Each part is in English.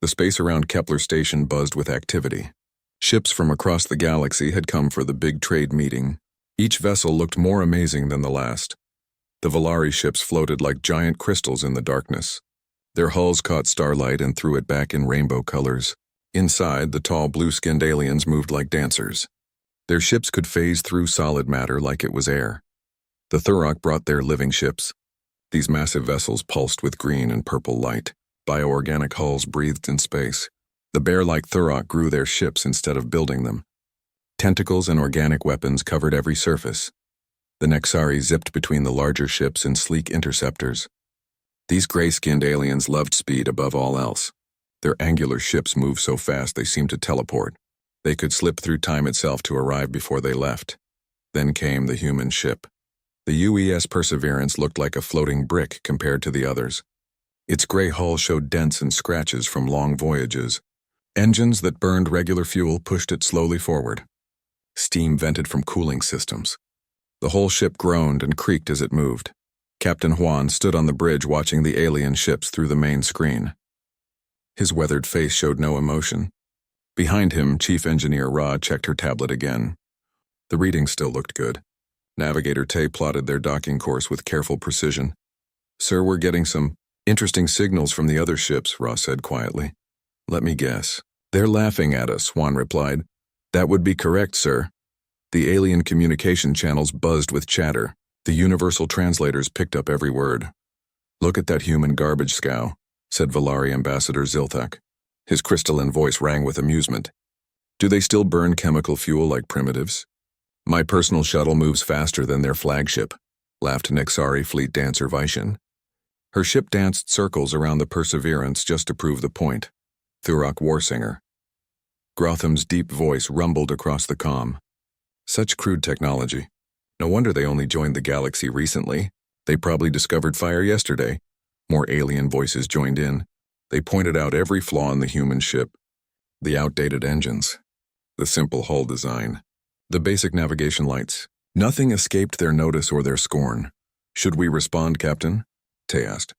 The space around Kepler Station buzzed with activity. Ships from across the galaxy had come for the big trade meeting. Each vessel looked more amazing than the last. The Volari ships floated like giant crystals in the darkness. Their hulls caught starlight and threw it back in rainbow colors. Inside, the tall blue-skinned aliens moved like dancers. Their ships could phase through solid matter like it was air. The Thurok brought their living ships. These massive vessels pulsed with green and purple light. Bioorganic hulls breathed in space. The bear-like Thurok grew their ships instead of building them. Tentacles and organic weapons covered every surface. The Nexari zipped between the larger ships in sleek interceptors. These gray-skinned aliens loved speed above all else. Their angular ships moved so fast they seemed to teleport. They could slip through time itself to arrive before they left. Then came the human ship. The UES Perseverance looked like a floating brick compared to the others. Its gray hull showed dents and scratches from long voyages. Engines that burned regular fuel pushed it slowly forward. Steam vented from cooling systems. The whole ship groaned and creaked as it moved. Captain Juan stood on the bridge watching the alien ships through the main screen. His weathered face showed no emotion. Behind him, Chief Engineer Ra checked her tablet again. The readings still looked good. Navigator Tay plotted their docking course with careful precision. "Sir, we're getting some interesting signals from the other ships," Ra said quietly. "Let me guess. They're laughing at us," Juan replied. "That would be correct, sir." The alien communication channels buzzed with chatter. The universal translators picked up every word. "Look at that human garbage scow," said Volari Ambassador Zilthak. His crystalline voice rang with amusement. "Do they still burn chemical fuel like primitives?" "My personal shuttle moves faster than their flagship," laughed Nexari fleet dancer Vishen. Her ship danced circles around the Perseverance just to prove the point. Thurok Warsinger. Grotham's deep voice rumbled across the comm. "Such crude technology. No wonder they only joined the galaxy recently. They probably discovered fire yesterday." More alien voices joined in. They pointed out every flaw in the human ship. The outdated engines. The simple hull design. The basic navigation lights. Nothing escaped their notice or their scorn. "Should we respond, Captain?" Tay asked.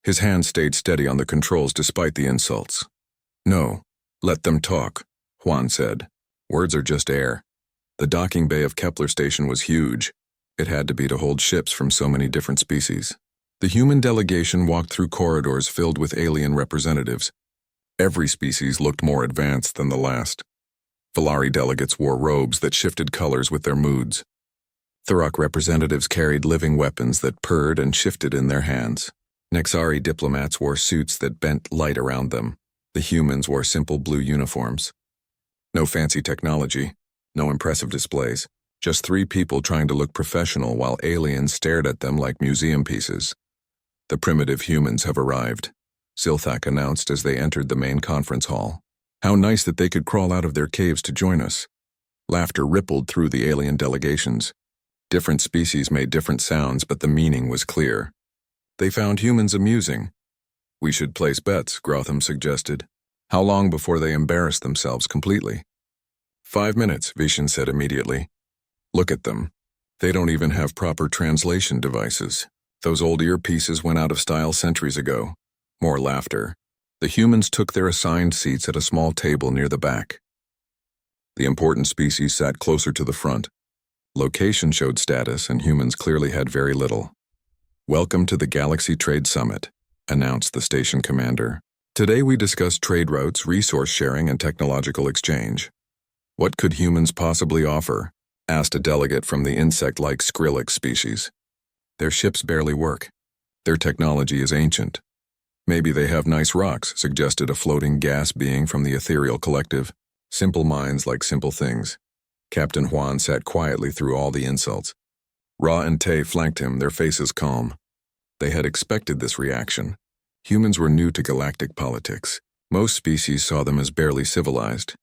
His hand stayed steady on the controls despite the insults. "No, let them talk," Juan said. "Words are just air." The docking bay of Kepler Station was huge. It had to be to hold ships from so many different species. The human delegation walked through corridors filled with alien representatives. Every species looked more advanced than the last. Volari delegates wore robes that shifted colors with their moods. Thurok representatives carried living weapons that purred and shifted in their hands. Nexari diplomats wore suits that bent light around them. The humans wore simple blue uniforms. No fancy technology, no impressive displays. Just three people trying to look professional while aliens stared at them like museum pieces. "The primitive humans have arrived," Zilthak announced as they entered the main conference hall. "How nice that they could crawl out of their caves to join us." Laughter rippled through the alien delegations. Different species made different sounds, but the meaning was clear. They found humans amusing. "We should place bets," Grotham suggested. "How long before they embarrass themselves completely?" 5 minutes, Vishen said immediately. "Look at them. They don't even have proper translation devices. Those old earpieces went out of style centuries ago." More laughter. The humans took their assigned seats at a small table near the back. The important species sat closer to the front. Location showed status, and humans clearly had very little. "Welcome to the Galaxy Trade Summit," announced the station commander. "Today we discuss trade routes, resource sharing, and technological exchange." "What could humans possibly offer?" asked a delegate from the insect-like Skrillex species. "Their ships barely work. Their technology is ancient." "Maybe they have nice rocks," suggested a floating gas being from the ethereal collective. "Simple minds like simple things." Captain Juan sat quietly through all the insults. Ra and Tay flanked him, their faces calm. They had expected this reaction. Humans were new to galactic politics. Most species saw them as barely civilized.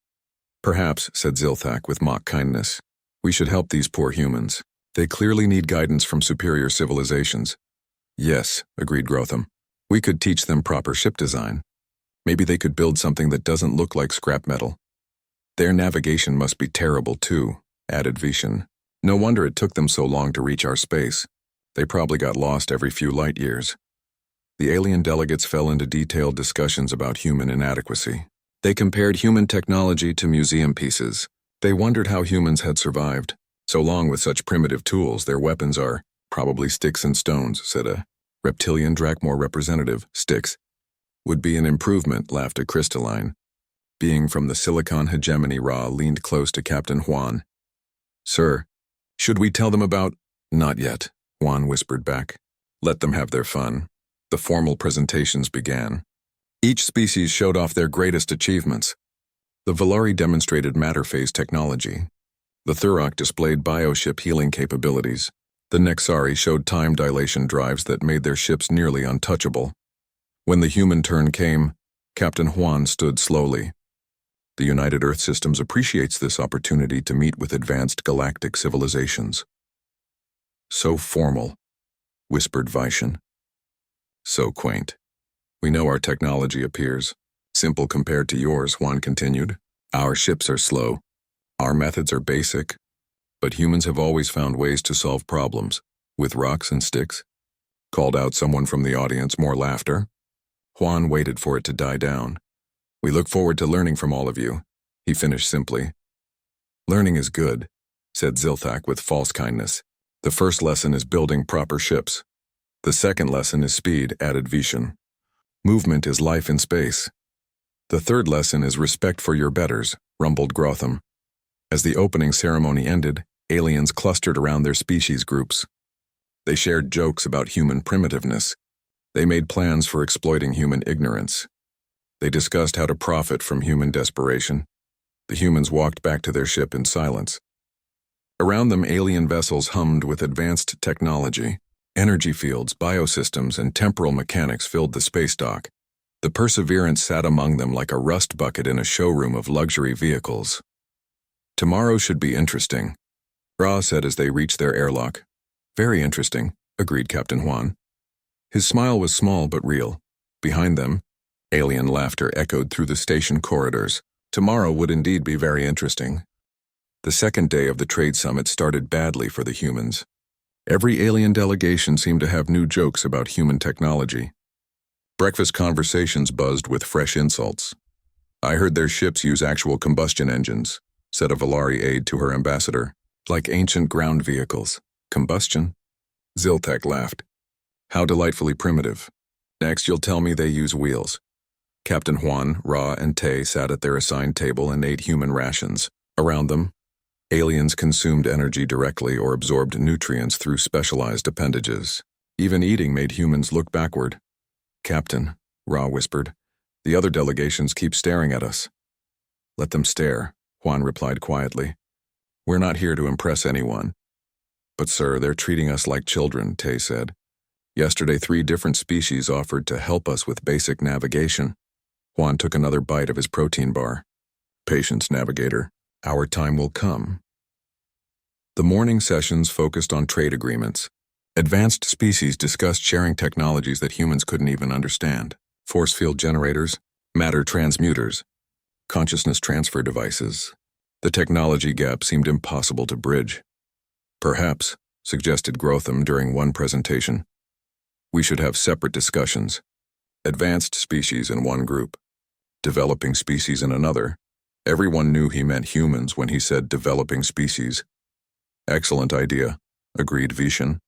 "Perhaps," said Zilthak with mock kindness, "we should help these poor humans. They clearly need guidance from superior civilizations." "Yes," agreed Grotham. "We could teach them proper ship design. Maybe they could build something that doesn't look like scrap metal." "Their navigation must be terrible too," added Vishen. "No wonder it took them so long to reach our space. They probably got lost every few light years." The alien delegates fell into detailed discussions about human inadequacy. They compared human technology to museum pieces. They wondered how humans had survived. So long with such primitive tools, their weapons are probably sticks and stones, said a reptilian Drakmore representative. Sticks would be an improvement, laughed a crystalline. Being from the Silicon hegemony, Ra leaned close to Captain Juan. Sir, should we tell them about— Not yet, Juan whispered back. Let them have their fun. The formal presentations began. Each species showed off their greatest achievements. The Valari demonstrated matter phase technology. The Thurok displayed bioship healing capabilities. The Nexari showed time dilation drives that made their ships nearly untouchable. When the human turn came, Captain Juan stood slowly. The United Earth Systems appreciates this opportunity to meet with advanced galactic civilizations. So formal, whispered Vishen. So quaint. We know our technology appears simple compared to yours, Juan continued. Our ships are slow. Our methods are basic. But humans have always found ways to solve problems, with rocks and sticks. Called out someone from the audience, more laughter. Juan waited for it to die down. We look forward to learning from all of you, he finished simply. Learning is good, said Zilthak with false kindness. The first lesson is building proper ships. The second lesson is speed, added Vishen. Movement is life in space. The third lesson is respect for your betters, rumbled Grotham. As the opening ceremony ended, aliens clustered around their species groups. They shared jokes about human primitiveness. They made plans for exploiting human ignorance. They discussed how to profit from human desperation. The humans walked back to their ship in silence. Around them, alien vessels hummed with advanced technology. Energy fields, biosystems, and temporal mechanics filled the space dock. The Perseverance sat among them like a rust bucket in a showroom of luxury vehicles. Tomorrow should be interesting, Ra said as they reached their airlock. Very interesting, agreed Captain Juan. His smile was small but real. Behind them, alien laughter echoed through the station corridors. Tomorrow would indeed be very interesting. The second day of the trade summit started badly for the humans. Every alien delegation seemed to have new jokes about human technology. Breakfast conversations buzzed with fresh insults. I heard their ships use actual combustion engines, said a Valari aide to her ambassador, like ancient ground vehicles. Combustion? Ziltek laughed. How delightfully primitive. Next, you'll tell me they use wheels. Captain Juan, Ra, and Tay sat at their assigned table and ate human rations. Around them, aliens consumed energy directly or absorbed nutrients through specialized appendages. Even eating made humans look backward. Captain, Ra whispered, the other delegations keep staring at us. Let them stare, Juan replied quietly. We're not here to impress anyone. But sir, they're treating us like children, Tay said. Yesterday, 3 different species offered to help us with basic navigation. Juan took another bite of his protein bar. Patience, navigator. Our time will come. The morning sessions focused on trade agreements. Advanced species discussed sharing technologies that humans couldn't even understand. Force field generators, matter transmuters, consciousness transfer devices. The technology gap seemed impossible to bridge. Perhaps, suggested Grotham during one presentation, we should have separate discussions. Advanced species in one group, developing species in another. Everyone knew he meant humans when he said developing species. Excellent idea, agreed Vishen.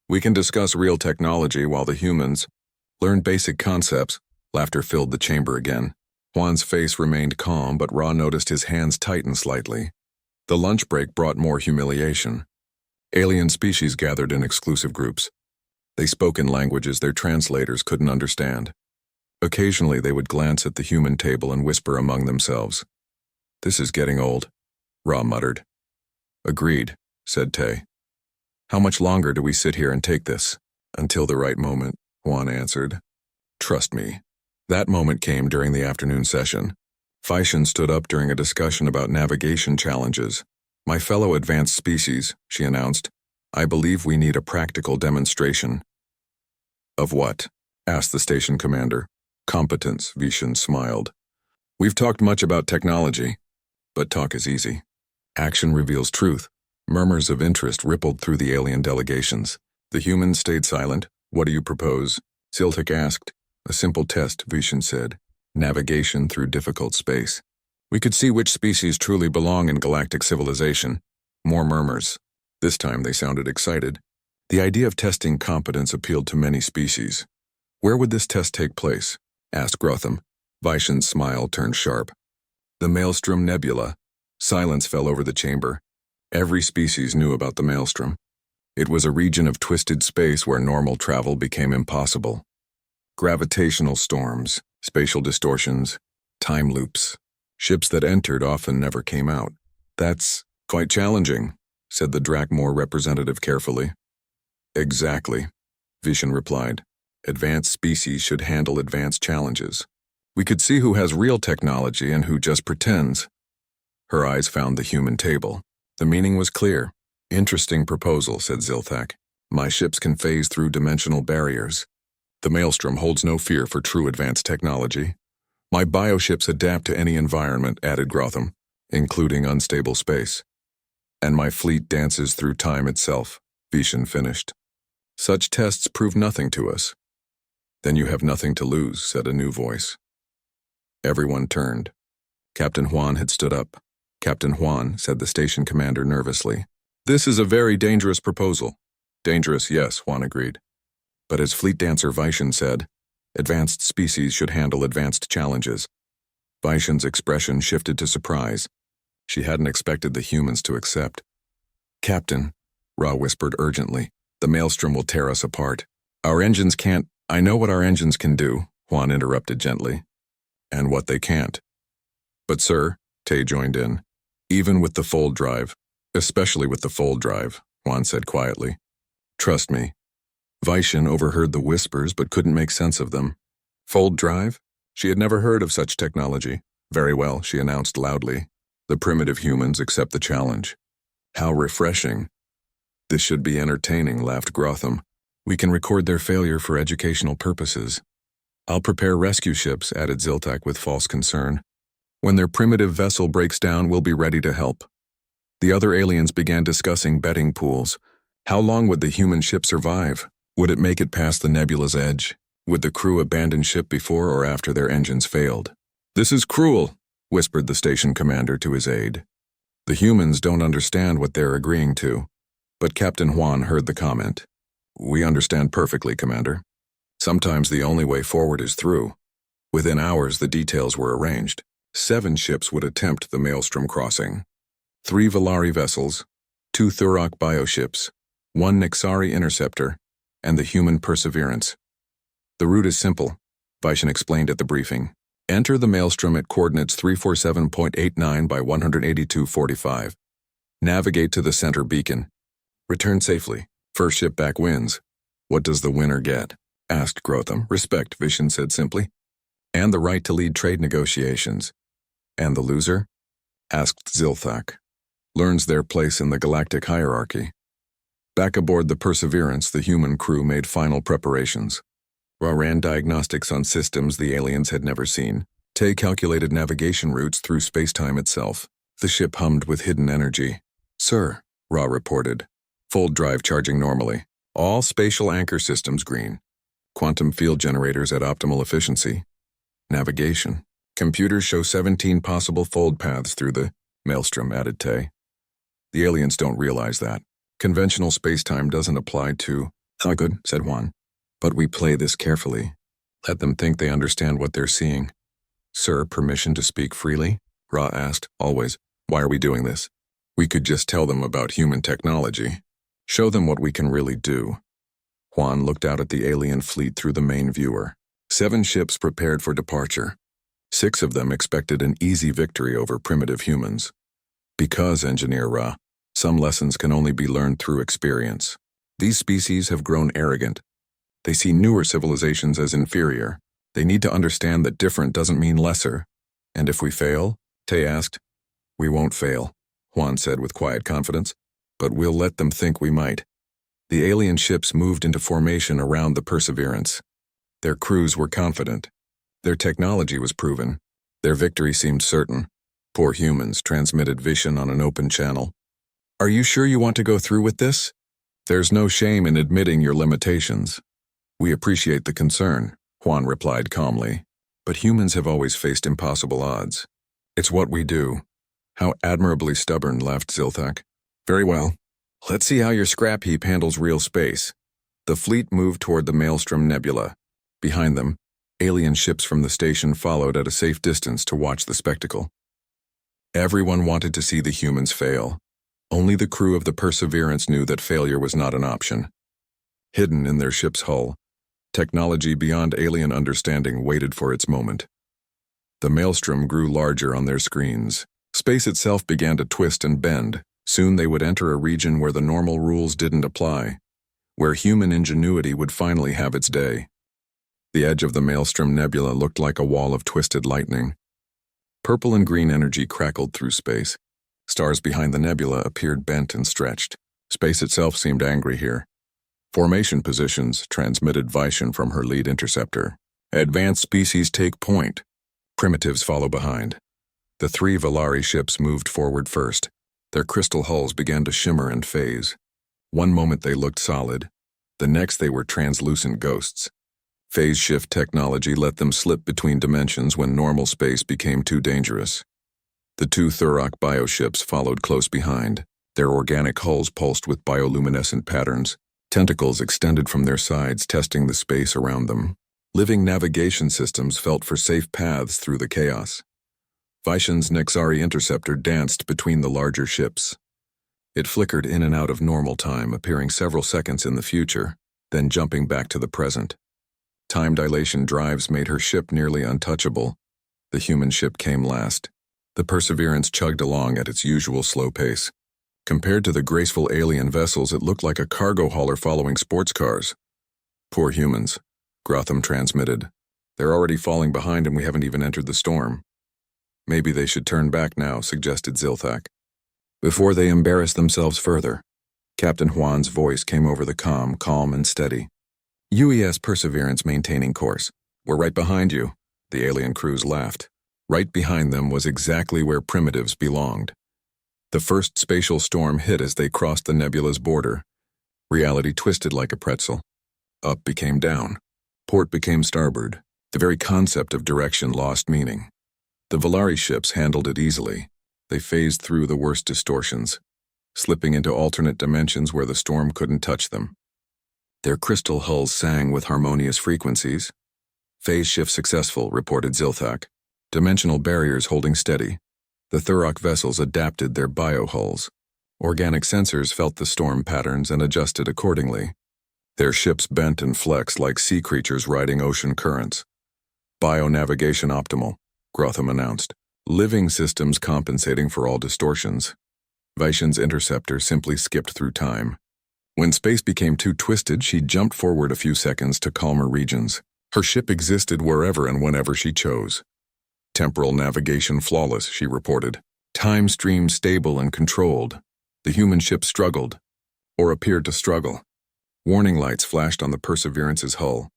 We can discuss real technology while the humans learn basic concepts. Laughter filled the chamber again. Juan's face remained calm, but Ra noticed his hands tighten slightly. The lunch break brought more humiliation. Alien species gathered in exclusive groups. They spoke in languages their translators couldn't understand. Occasionally they would glance at the human table and whisper among themselves. This is getting old, Ra muttered. Agreed, said Tay. How much longer do we sit here and take this? Until the right moment, Juan answered. Trust me. That moment came during the afternoon session. Vishen stood up during a discussion about navigation challenges. My fellow advanced species, she announced, I believe we need a practical demonstration. Of what? Asked the station commander. Competence, Vishen smiled. We've talked much about technology, but talk is easy. Action reveals truth. Murmurs of interest rippled through the alien delegations. The humans stayed silent. What do you propose? Ziltak asked. A simple test, Vishen said. Navigation through difficult space. We could see which species truly belong in galactic civilization. More murmurs. This time they sounded excited. The idea of testing competence appealed to many species. Where would this test take place? Asked Grotham. Vishen's smile turned sharp. The Maelstrom Nebula. Silence fell over the chamber. Every species knew about the Maelstrom. It was a region of twisted space where normal travel became impossible. Gravitational storms, spatial distortions, time loops. Ships that entered often never came out. That's quite challenging, said the Drakmor representative carefully. Exactly, Vishen replied. Advanced species should handle advanced challenges. We could see who has real technology and who just pretends. Her eyes found the human table. The meaning was clear. Interesting proposal, said Ziltak. My ships can phase through dimensional barriers. The Maelstrom holds no fear for true advanced technology. My bioships adapt to any environment, added Grotham, including unstable space. And my fleet dances through time itself, Vishen finished. Such tests prove nothing to us. Then you have nothing to lose, said a new voice. Everyone turned. Captain Juan had stood up. Captain Juan, said the station commander nervously. This is a very dangerous proposal. Dangerous, yes, Juan agreed. But as fleet dancer Vishen said, advanced species should handle advanced challenges. Vishen's expression shifted to surprise. She hadn't expected the humans to accept. Captain, Ra whispered urgently, the Maelstrom will tear us apart. Our engines can't— I know what our engines can do, Juan interrupted gently. And what they can't. But sir, Tay joined in, even with the fold drive, especially with the fold drive, Juan said quietly. Trust me. Vishen overheard the whispers but couldn't make sense of them. Fold drive? She had never heard of such technology. Very well, she announced loudly. The primitive humans accept the challenge. How refreshing. This should be entertaining, laughed Grotham. We can record their failure for educational purposes. I'll prepare rescue ships, added Ziltak with false concern. When their primitive vessel breaks down, we'll be ready to help. The other aliens began discussing betting pools. How long would the human ship survive? Would it make it past the nebula's edge? Would the crew abandon ship before or after their engines failed? This is cruel, whispered the station commander to his aide. The humans don't understand what they're agreeing to. But Captain Juan heard the comment. We understand perfectly, Commander. Sometimes the only way forward is through. Within hours, the details were arranged. 7 ships would attempt the Maelstrom crossing. 3 Valari vessels, 2 Thurok bioships, 1 Nixari interceptor, and the human Perseverance. The route is simple, Vishen explained at the briefing. Enter the Maelstrom at coordinates 347.89 by 182.45. Navigate to the center beacon. Return safely. First ship back wins. What does the winner get? Asked Grotham. Respect, Vishen said simply. And the right to lead trade negotiations. And the loser? Asked Ziltak. Learns their place in the galactic hierarchy. Back aboard the Perseverance, the human crew made final preparations. Ra ran diagnostics on systems the aliens had never seen. Tay calculated navigation routes through spacetime itself. The ship hummed with hidden energy. Sir, Ra reported. Fold drive charging normally. All spatial anchor systems green. Quantum field generators at optimal efficiency. Navigation. Computers show 17 possible fold paths through the Maelstrom, added Tay. The aliens don't realize that. Conventional spacetime doesn't apply to— Good, said Juan. But we play this carefully. Let them think they understand what they're seeing. Sir, permission to speak freely? Ra asked, always. Why are we doing this? We could just tell them about human technology. Show them what we can really do. Juan looked out at the alien fleet through the main viewer. 7 ships prepared for departure. 6 of them expected an easy victory over primitive humans. Because, Engineer Ra, some lessons can only be learned through experience. These species have grown arrogant. They see newer civilizations as inferior. They need to understand that different doesn't mean lesser. And if we fail? Tay asked. We won't fail, Juan said with quiet confidence. But we'll let them think we might. The alien ships moved into formation around the Perseverance. Their crews were confident. Their technology was proven. Their victory seemed certain. Poor humans transmitted Vishen on an open channel. Are you sure you want to go through with this? There's no shame in admitting your limitations. We appreciate the concern, Juan replied calmly. But humans have always faced impossible odds. It's what we do. How admirably stubborn, laughed Zilthak. Very well. Let's see how your scrap heap handles real space. The fleet moved toward the Maelstrom Nebula. Behind them, alien ships from the station followed at a safe distance to watch the spectacle. Everyone wanted to see the humans fail. Only the crew of the Perseverance knew that failure was not an option. Hidden in their ship's hull, technology beyond alien understanding waited for its moment. The maelstrom grew larger on their screens. Space itself began to twist and bend. Soon they would enter a region where the normal rules didn't apply, where human ingenuity would finally have its day. The edge of the Maelstrom Nebula looked like a wall of twisted lightning. Purple and green energy crackled through space. Stars behind the nebula appeared bent and stretched. Space itself seemed angry here. Formation positions transmitted Vishan from her lead interceptor. Advanced species take point. Primitives follow behind. The 3 Valari ships moved forward first. Their crystal hulls began to shimmer and phase. One moment they looked solid. The next they were translucent ghosts. Phase shift technology let them slip between dimensions when normal space became too dangerous. The 2 Thurok bioships followed close behind. Their organic hulls pulsed with bioluminescent patterns. Tentacles extended from their sides, testing the space around them. Living navigation systems felt for safe paths through the chaos. Vishan's Nexari interceptor danced between the larger ships. It flickered in and out of normal time, appearing several seconds in the future, then jumping back to the present. Time dilation drives made her ship nearly untouchable. The human ship came last. The Perseverance chugged along at its usual slow pace. Compared to the graceful alien vessels, it looked like a cargo hauler following sports cars. Poor humans, Grotham transmitted. They're already falling behind and we haven't even entered the storm. Maybe they should turn back now, suggested Zilthak. Before they embarrass themselves further, Captain Juan's voice came over the comm, calm and steady. UES Perseverance maintaining course. We're right behind you. The alien crews laughed. Right behind them was exactly where primitives belonged. The first spatial storm hit as they crossed the nebula's border. Reality twisted like a pretzel. Up became down. Port became starboard. The very concept of direction lost meaning. The Valari ships handled it easily. They phased through the worst distortions, slipping into alternate dimensions where the storm couldn't touch them. Their crystal hulls sang with harmonious frequencies. Phase shift successful, reported Zilthak. Dimensional barriers holding steady. The Thurok vessels adapted their biohulls. Organic sensors felt the storm patterns and adjusted accordingly. Their ships bent and flexed like sea creatures riding ocean currents. Bio-navigation optimal, Grotham announced. Living systems compensating for all distortions. Vishan's interceptor simply skipped through time. When space became too twisted, she jumped forward a few seconds to calmer regions. Her ship existed wherever and whenever she chose. Temporal navigation flawless, she reported. Time stream stable and controlled. The human ship struggled, or appeared to struggle. Warning lights flashed on the Perseverance's hull.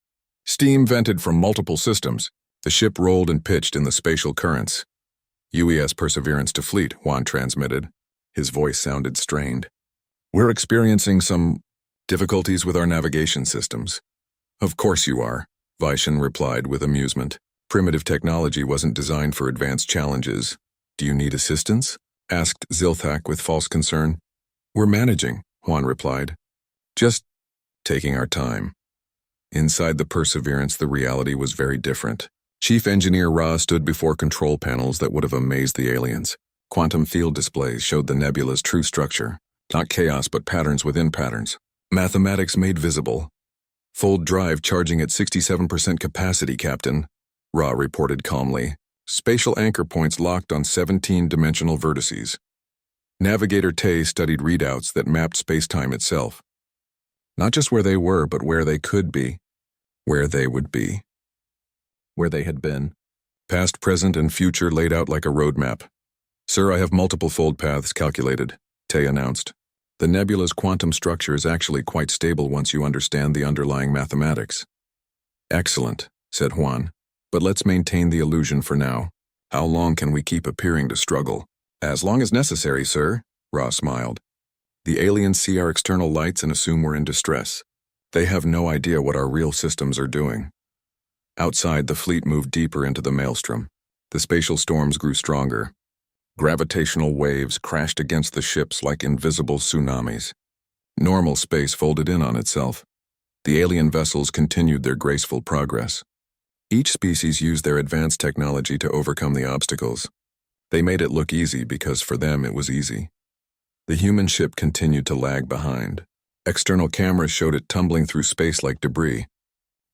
Steam vented from multiple systems. The ship rolled and pitched in the spatial currents. UES Perseverance to fleet, Juan transmitted. His voice sounded strained. We're experiencing some difficulties with our navigation systems. Of course you are, Vishan replied with amusement. Primitive technology wasn't designed for advanced challenges. Do you need assistance? Asked Zilthak with false concern. We're managing, Juan replied. Just taking our time. Inside the Perseverance, the reality was very different. Chief Engineer Ra stood before control panels that would have amazed the aliens. Quantum field displays showed the nebula's true structure. Not chaos, but patterns within patterns. Mathematics made visible. Fold drive charging at 67% capacity, Captain, Ra reported calmly. Spatial anchor points locked on 17-dimensional vertices. Navigator Tay studied readouts that mapped spacetime itself. Not just where they were, but where they could be. Where they would be. Where they had been. Past, present, and future laid out like a roadmap. Sir, I have multiple fold paths calculated, Tay announced. The nebula's quantum structure is actually quite stable once you understand the underlying mathematics. Excellent, said Juan. But let's maintain the illusion for now. How long can we keep appearing to struggle? As long as necessary, sir, Ra smiled. The aliens see our external lights and assume we're in distress. They have no idea what our real systems are doing. Outside, the fleet moved deeper into the maelstrom. The spatial storms grew stronger. Gravitational waves crashed against the ships like invisible tsunamis. Normal space folded in on itself. The alien vessels continued their graceful progress. Each species used their advanced technology to overcome the obstacles. They made it look easy because for them it was easy. The human ship continued to lag behind. External cameras showed it tumbling through space like debris.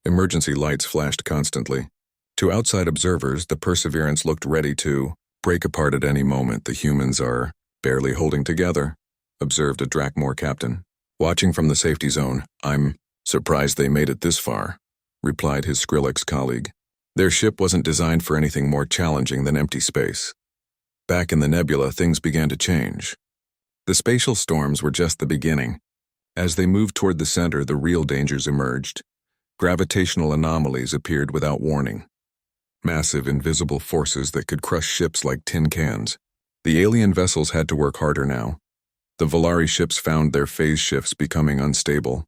Emergency lights flashed constantly. To outside observers, the Perseverance looked ready to break apart at any moment. The humans are barely holding together, observed a Drakmor captain. Watching from the safety zone, I'm surprised they made it this far, replied his Skrillex colleague. Their ship wasn't designed for anything more challenging than empty space. Back in the nebula, things began to change. The spatial storms were just the beginning. As they moved toward the center, the real dangers emerged. Gravitational anomalies appeared without warning. Massive, invisible forces that could crush ships like tin cans. The alien vessels had to work harder now. The Volari ships found their phase shifts becoming unstable.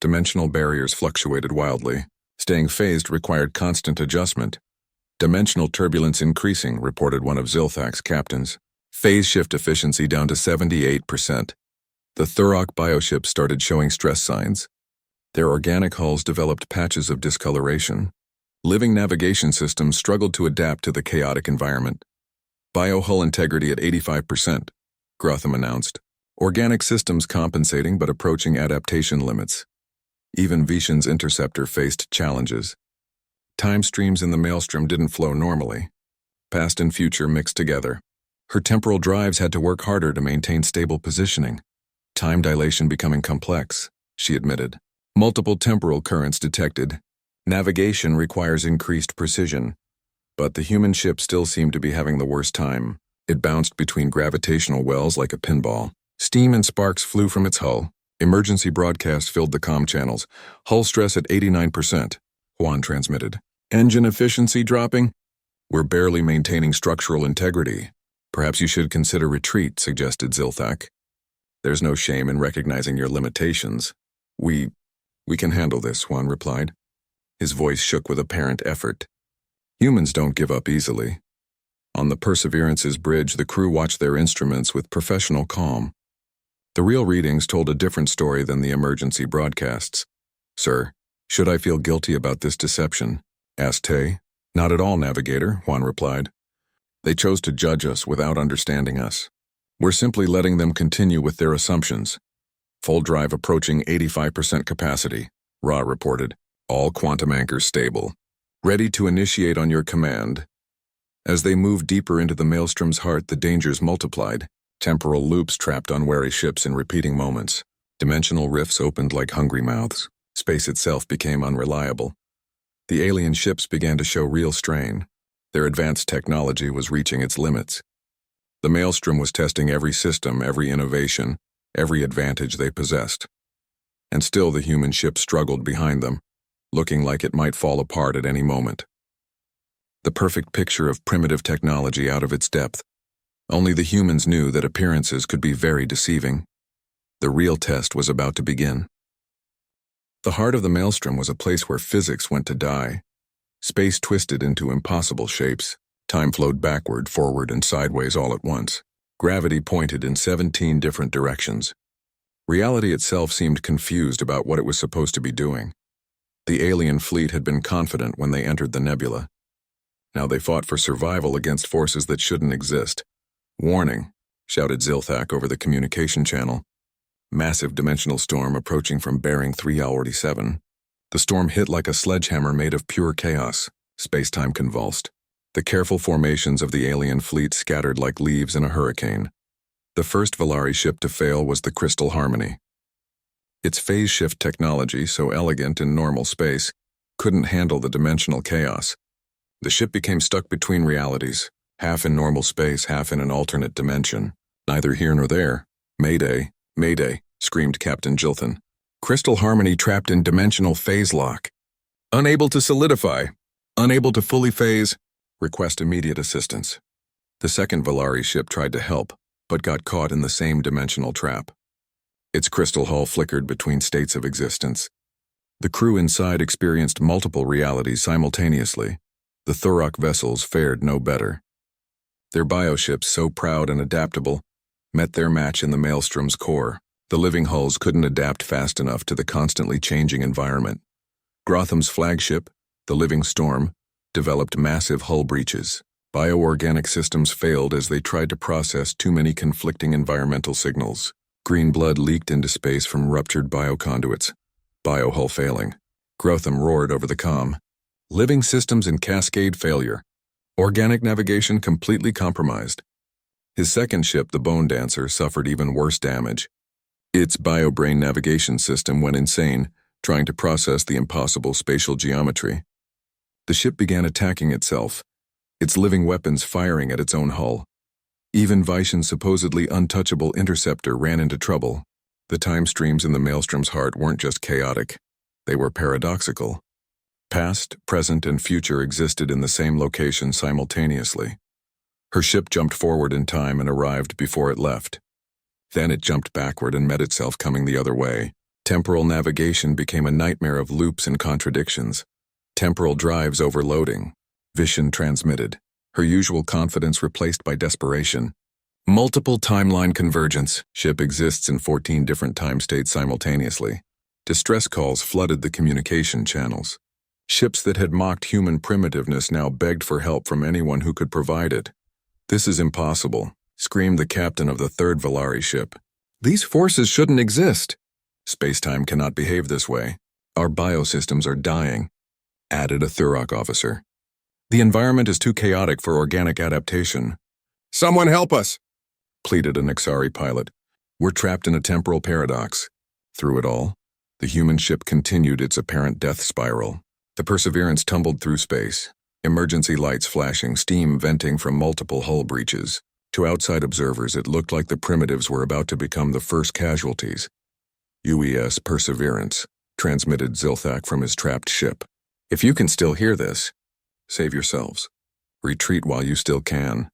Dimensional barriers fluctuated wildly. Staying phased required constant adjustment. Dimensional turbulence increasing, reported one of Zilthak's captains. Phase shift efficiency down to 78%. The Thurok bioships started showing stress signs. Their organic hulls developed patches of discoloration. Living navigation systems struggled to adapt to the chaotic environment. Biohull integrity at 85%, Grotham announced. Organic systems compensating but approaching adaptation limits. Even Vishan's interceptor faced challenges. Time streams in the maelstrom didn't flow normally. Past and future mixed together. Her temporal drives had to work harder to maintain stable positioning. Time dilation becoming complex, she admitted. Multiple temporal currents detected. Navigation requires increased precision. But the human ship still seemed to be having the worst time. It bounced between gravitational wells like a pinball. Steam and sparks flew from its hull. Emergency broadcasts filled the comm channels. Hull stress at 89%, Juan transmitted. Engine efficiency dropping? We're barely maintaining structural integrity. Perhaps you should consider retreat, suggested Zilthak. There's no shame in recognizing your limitations. We can handle this, Juan replied. His voice shook with apparent effort. Humans don't give up easily. On the Perseverance's bridge, the crew watched their instruments with professional calm. The real readings told a different story than the emergency broadcasts. Sir, should I feel guilty about this deception? Asked Tay. Not at all, Navigator, Juan replied. They chose to judge us without understanding us. We're simply letting them continue with their assumptions. Full drive approaching 85% capacity, Ra reported. All quantum anchors stable. Ready to initiate on your command. As they moved deeper into the maelstrom's heart, the dangers multiplied. Temporal loops trapped unwary ships in repeating moments. Dimensional rifts opened like hungry mouths. Space itself became unreliable. The alien ships began to show real strain. Their advanced technology was reaching its limits. The maelstrom was testing every system, every innovation, every advantage they possessed. And still the human ship struggled behind them, looking like it might fall apart at any moment. The perfect picture of primitive technology out of its depth. Only the humans knew that appearances could be very deceiving. The real test was about to begin. The heart of the maelstrom was a place where physics went to die. Space twisted into impossible shapes. Time flowed backward, forward, and sideways all at once. Gravity pointed in 17 different directions. Reality itself seemed confused about what it was supposed to be doing. The alien fleet had been confident when they entered the nebula. Now they fought for survival against forces that shouldn't exist. Warning, shouted Zilthak over the communication channel. Massive dimensional storm approaching from bearing 3L47. The storm hit like a sledgehammer made of pure chaos. Space-time convulsed. The careful formations of the alien fleet scattered like leaves in a hurricane. The first Volari ship to fail was the Crystal Harmony. Its phase shift technology, so elegant in normal space, couldn't handle the dimensional chaos. The ship became stuck between realities, half in normal space, half in an alternate dimension. Neither here nor there. Mayday, Mayday, screamed Captain Jilthan. Crystal Harmony trapped in dimensional phase lock. Unable to solidify. Unable to fully phase. Request immediate assistance. The second Volari ship tried to help, but got caught in the same dimensional trap. Its crystal hull flickered between states of existence. The crew inside experienced multiple realities simultaneously. The Thurok vessels fared no better. Their bioships, so proud and adaptable, met their match in the Maelstrom's core. The living hulls couldn't adapt fast enough to the constantly changing environment. Grotham's flagship, the Living Storm, developed massive hull breaches. Bioorganic systems failed as they tried to process too many conflicting environmental signals. Green blood leaked into space from ruptured bioconduits. Biohull failing. Grotham roared over the comm. Living systems in cascade failure. Organic navigation completely compromised. His second ship, the Bone Dancer, suffered even worse damage. Its biobrain navigation system went insane, trying to process the impossible spatial geometry. The ship began attacking itself, its living weapons firing at its own hull. Even Vaish's supposedly untouchable interceptor ran into trouble. The time streams in the Maelstrom's heart weren't just chaotic, they were paradoxical. Past, present, and future existed in the same location simultaneously. Her ship jumped forward in time and arrived before it left. Then it jumped backward and met itself coming the other way. Temporal navigation became a nightmare of loops and contradictions. Temporal drives overloading. Vision transmitted. Her usual confidence replaced by desperation. Multiple timeline convergence. Ship exists in 14 different time states simultaneously. Distress calls flooded the communication channels. Ships that had mocked human primitiveness now begged for help from anyone who could provide it. "This is impossible," screamed the captain of the third Valari ship. "These forces shouldn't exist. Space-time cannot behave this way. Our biosystems are dying," added a Thurok officer. "The environment is too chaotic for organic adaptation." "Someone help us," pleaded a Nexari pilot. "We're trapped in a temporal paradox." Through it all, the human ship continued its apparent death spiral. The Perseverance tumbled through space, emergency lights flashing, steam venting from multiple hull breaches. To outside observers, it looked like the primitives were about to become the first casualties. "UES Perseverance," transmitted Zilthak from his trapped ship. "If you can still hear this, save yourselves. Retreat while you still can."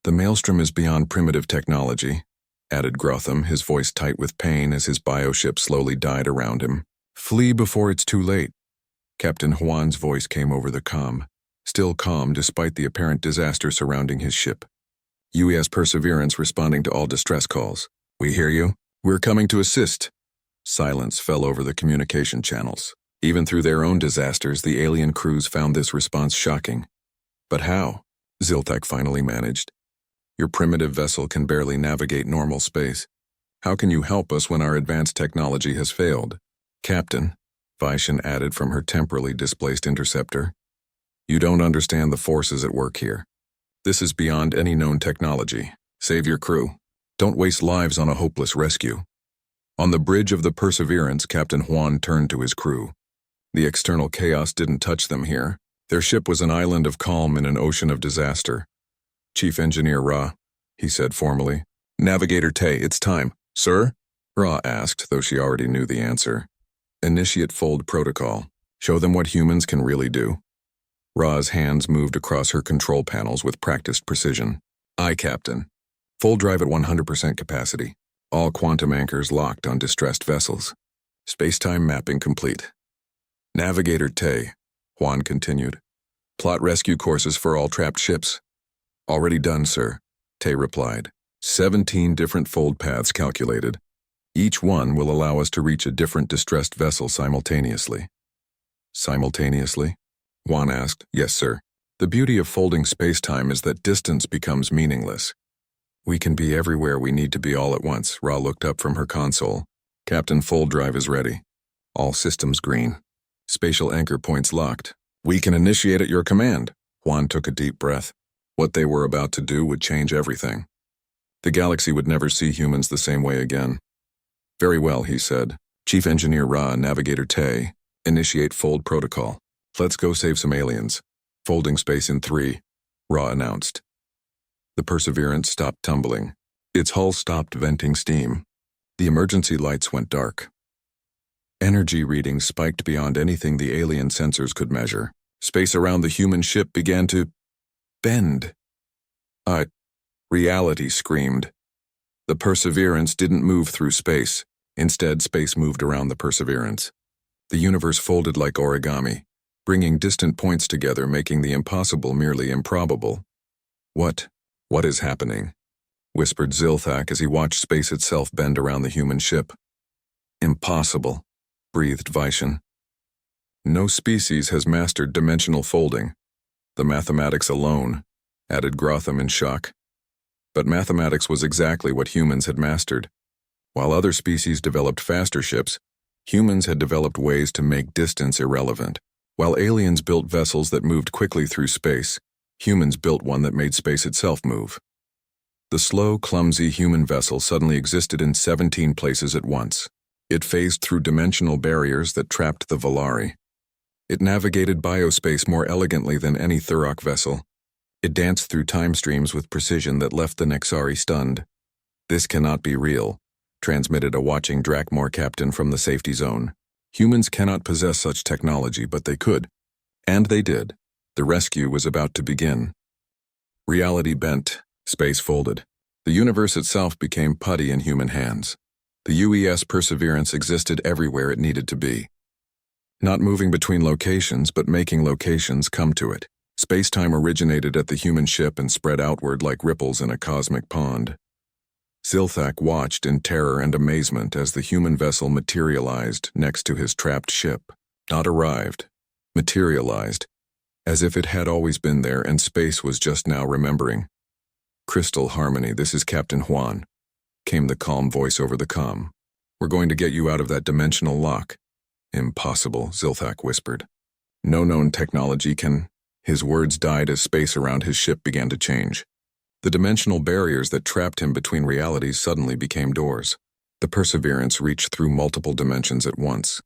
"The Maelstrom is beyond primitive technology," added Grotham, his voice tight with pain as his bioship slowly died around him. "Flee before it's too late." Captain Juan's voice came over the comm, still calm despite the apparent disaster surrounding his ship. "UES Perseverance responding to all distress calls. We hear you. We're coming to assist." Silence fell over the communication channels. Even through their own disasters, the alien crews found this response shocking. "But how?" Zilthak finally managed. "Your primitive vessel can barely navigate normal space. How can you help us when our advanced technology has failed?" "Captain," Vaishan added from her temporally displaced interceptor, "you don't understand the forces at work here. This is beyond any known technology. Save your crew. Don't waste lives on a hopeless rescue." On the bridge of the Perseverance, Captain Juan turned to his crew. The external chaos didn't touch them here. Their ship was an island of calm in an ocean of disaster. "Chief Engineer Ra," he said formally. "Navigator Tay, it's time." "Sir?" Ra asked, though she already knew the answer. "Initiate fold protocol. Show them what humans can really do." Ra's hands moved across her control panels with practiced precision. "Aye, Captain. Full drive at 100% capacity. All quantum anchors locked on distressed vessels. Space-time mapping complete." "Navigator Tay," Juan continued. "Plot rescue courses for all trapped ships." "Already done, sir," Tay replied. 17 different fold paths calculated. Each one will allow us to reach a different distressed vessel simultaneously." "Simultaneously?" Juan asked. "Yes, sir. The beauty of folding space-time is that distance becomes meaningless. We can be everywhere we need to be all at once." Ra looked up from her console. "Captain, fold drive is ready. All systems green. Spatial anchor points locked. We can initiate at your command." Juan took a deep breath. What they were about to do would change everything. The galaxy would never see humans the same way again. "Very well," he said. "Chief Engineer Ra, Navigator Tay, initiate fold protocol. Let's go save some aliens. Folding space in 3, Ra announced. The Perseverance stopped tumbling. Its hull stopped venting steam. The emergency lights went dark. Energy readings spiked beyond anything the alien sensors could measure. Space around the human ship began to bend. Reality screamed. The Perseverance didn't move through space. Instead, space moved around the Perseverance. The universe folded like origami, bringing distant points together, making the impossible merely improbable. What is happening? Whispered Zilthak as he watched space itself bend around the human ship. Impossible, breathed Vishen. No species has mastered dimensional folding. The mathematics alone, added Grotham in shock. But mathematics was exactly what humans had mastered. While other species developed faster ships, humans had developed ways to make distance irrelevant. While aliens built vessels that moved quickly through space, humans built one that made space itself move. The slow, clumsy human vessel suddenly existed in 17 places at once. It phased through dimensional barriers that trapped the Volari. It navigated biospace more elegantly than any Thurok vessel. It danced through time streams with precision that left the Nexari stunned. "This cannot be real," transmitted a watching Drakmor captain from the safety zone. "Humans cannot possess such technology, but they could." And they did. The rescue was about to begin. Reality bent, space folded. The universe itself became putty in human hands. The UES Perseverance existed everywhere it needed to be. Not moving between locations, but making locations come to it. Space-time originated at the human ship and spread outward like ripples in a cosmic pond. Zilthak watched in terror and amazement as the human vessel materialized next to his trapped ship. Not arrived. Materialized. As if it had always been there and space was just now remembering. "Crystal Harmony, this is Captain Juan," came the calm voice over the comm. "We're going to get you out of that dimensional lock." "Impossible," Zilthak whispered. "No known technology can—" His words died as space around his ship began to change. The dimensional barriers that trapped him between realities suddenly became doors. The Perseverance reached through multiple dimensions at once,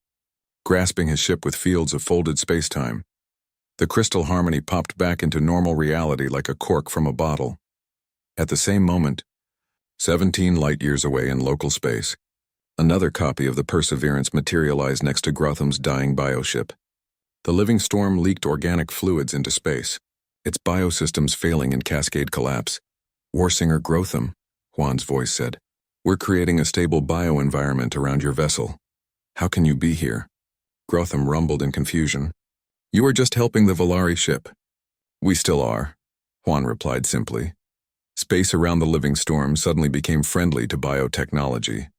grasping his ship with fields of folded spacetime. The Crystal Harmony popped back into normal reality like a cork from a bottle. At the same moment, 17 light-years away in local space, another copy of the Perseverance materialized next to Grotham's dying bioship. The living storm leaked organic fluids into space, its biosystems failing in cascade collapse. "Warsinger Grotham," Juan's voice said, "we're creating a stable bioenvironment around your vessel. How can you be here?" Grotham rumbled in confusion. "You are just helping the Volari ship." "We still are," Juan replied simply. Space around the living storm suddenly became friendly to biotechnology.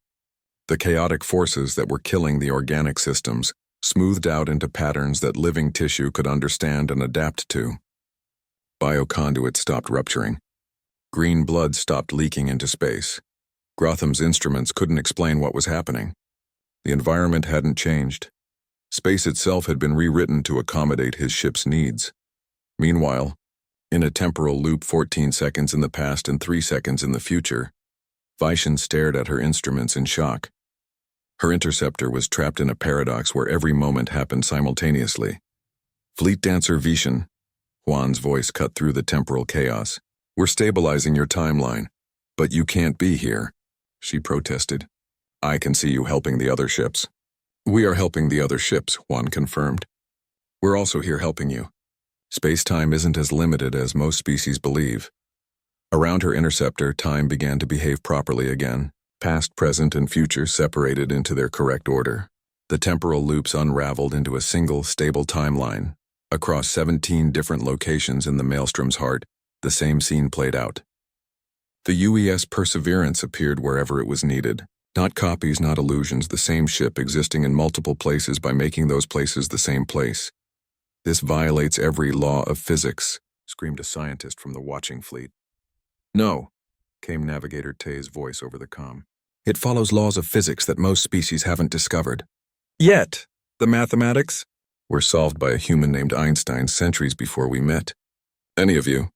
The chaotic forces that were killing the organic systems smoothed out into patterns that living tissue could understand and adapt to. Bioconduits stopped rupturing. Green blood stopped leaking into space. Grotham's instruments couldn't explain what was happening. The environment hadn't changed. Space itself had been rewritten to accommodate his ship's needs. Meanwhile, in a temporal loop 14 seconds in the past and 3 seconds in the future, Vishen stared at her instruments in shock. Her interceptor was trapped in a paradox where every moment happened simultaneously. "Fleet Dancer Vishen," Juan's voice cut through the temporal chaos. "We're stabilizing your timeline, but you can't be here," she protested. "I can see you helping the other ships." "We are helping the other ships," Juan confirmed. "We're also here helping you. Space-time isn't as limited as most species believe." Around her interceptor, time began to behave properly again. Past, present, and future separated into their correct order. The temporal loops unraveled into a single, stable timeline. Across 17 different locations in the Maelstrom's heart, the same scene played out. The UES Perseverance appeared wherever it was needed. Not copies, not illusions, the same ship existing in multiple places by making those places the same place. "This violates every law of physics," screamed a scientist from the watching fleet. "No," came Navigator Tay's voice over the comm. "It follows laws of physics that most species haven't discovered. Yet, the mathematics were solved by a human named Einstein centuries before we met. Any of you,"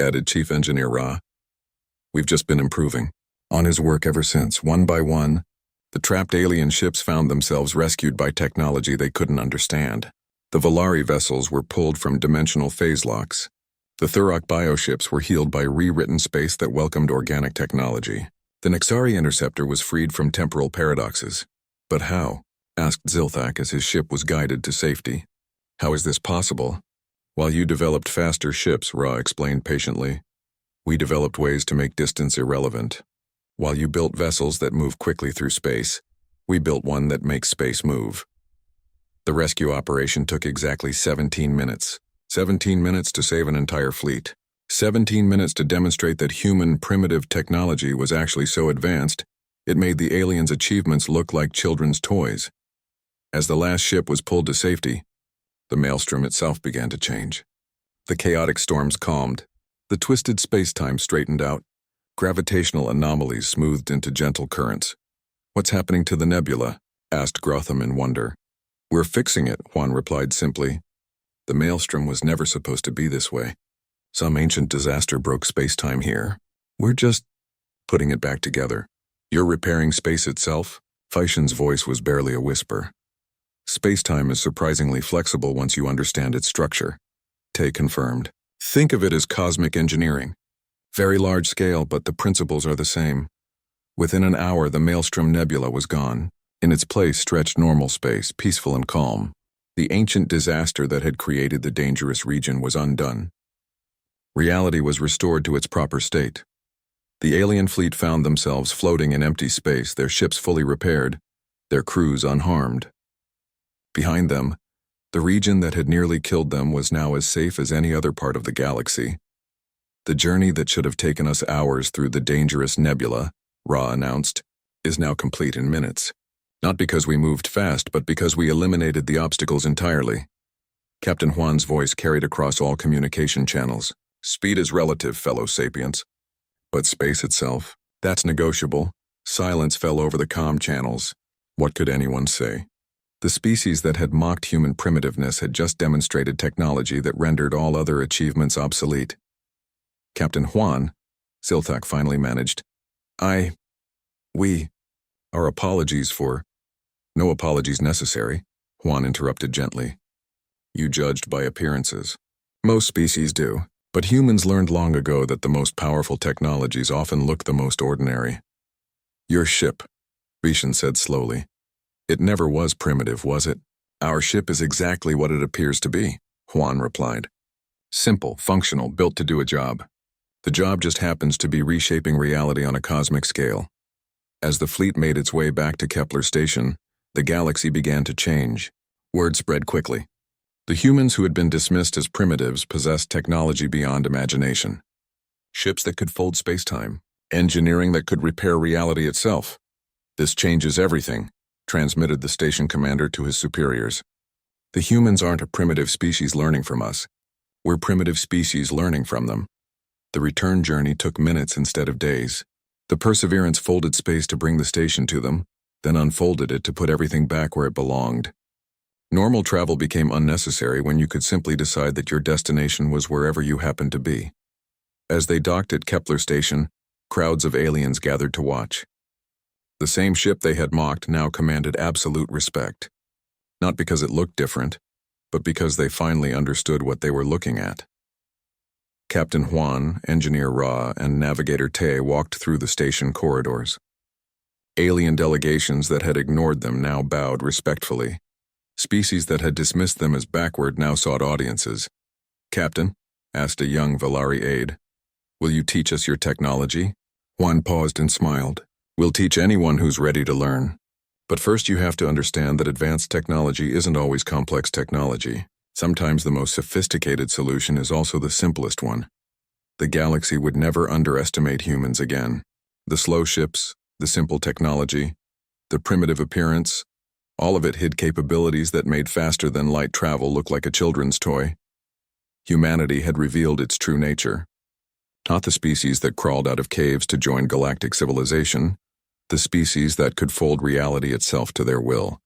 added Chief Engineer Ra. "We've just been improving on his work ever since. One by one, the trapped alien ships found themselves rescued by technology they couldn't understand. The Volari vessels were pulled from dimensional phase locks. The Thurok bioships were healed by rewritten space that welcomed organic technology. The Nexari interceptor was freed from temporal paradoxes. But how?" asked Zilthak as his ship was guided to safety. "How is this possible?" "While you developed faster ships," Ra explained patiently, "we developed ways to make distance irrelevant. While you built vessels that move quickly through space, we built one that makes space move." The rescue operation took exactly 17 minutes. 17 minutes to save an entire fleet. 17 minutes to demonstrate that human primitive technology was actually so advanced, it made the aliens' achievements look like children's toys. As the last ship was pulled to safety, the maelstrom itself began to change. The chaotic storms calmed. The twisted space-time straightened out. Gravitational anomalies smoothed into gentle currents. "What's happening to the nebula?" asked Grotham in wonder. "We're fixing it," Juan replied simply. "The maelstrom was never supposed to be this way. Some ancient disaster broke space-time here. We're just putting it back together." "You're repairing space itself?" Fishen's voice was barely a whisper. "Space-time is surprisingly flexible once you understand its structure," Tay confirmed. "Think of it as cosmic engineering. Very large scale, but the principles are the same." Within an hour, the Maelstrom Nebula was gone. In its place stretched normal space, peaceful and calm. The ancient disaster that had created the dangerous region was undone. Reality was restored to its proper state. The alien fleet found themselves floating in empty space, their ships fully repaired, their crews unharmed. Behind them, the region that had nearly killed them was now as safe as any other part of the galaxy. "The journey that should have taken us hours through the dangerous nebula," Ra announced, "is now complete in minutes. Not because we moved fast, but because we eliminated the obstacles entirely." Captain Juan's voice carried across all communication channels. "Speed is relative, fellow sapients. But space itself, that's negotiable." Silence fell over the comm channels. What could anyone say? The species that had mocked human primitiveness had just demonstrated technology that rendered all other achievements obsolete. "Captain Juan," Silthak finally managed. Our apologies for—" "No apologies necessary," Juan interrupted gently. "You judged by appearances. Most species do, but humans learned long ago that the most powerful technologies often look the most ordinary." "Your ship," Vishen said slowly. "It never was primitive, was it?" "Our ship is exactly what it appears to be," Juan replied. "Simple, functional, built to do a job. The job just happens to be reshaping reality on a cosmic scale." As the fleet made its way back to Kepler Station, the galaxy began to change. Word spread quickly. The humans who had been dismissed as primitives possessed technology beyond imagination. Ships that could fold space-time, engineering that could repair reality itself. "This changes everything," transmitted the station commander to his superiors. "The humans aren't a primitive species learning from us. We're primitive species learning from them." The return journey took minutes instead of days. The Perseverance folded space to bring the station to them, then unfolded it to put everything back where it belonged. Normal travel became unnecessary when you could simply decide that your destination was wherever you happened to be. As they docked at Kepler Station, crowds of aliens gathered to watch. The same ship they had mocked now commanded absolute respect. Not because it looked different, but because they finally understood what they were looking at. Captain Juan, Engineer Ra, and Navigator Tay walked through the station corridors. Alien delegations that had ignored them now bowed respectfully. Species that had dismissed them as backward now sought audiences. "Captain," asked a young Valari aide, "will you teach us your technology?" Juan paused and smiled. "We'll teach anyone who's ready to learn. But first you have to understand that advanced technology isn't always complex technology. Sometimes the most sophisticated solution is also the simplest one. The galaxy would never underestimate humans again. The slow ships, the simple technology, the primitive appearance, all of it hid capabilities that made faster-than-light travel look like a children's toy. Humanity had revealed its true nature. Not the species that crawled out of caves to join galactic civilization, the species that could fold reality itself to their will.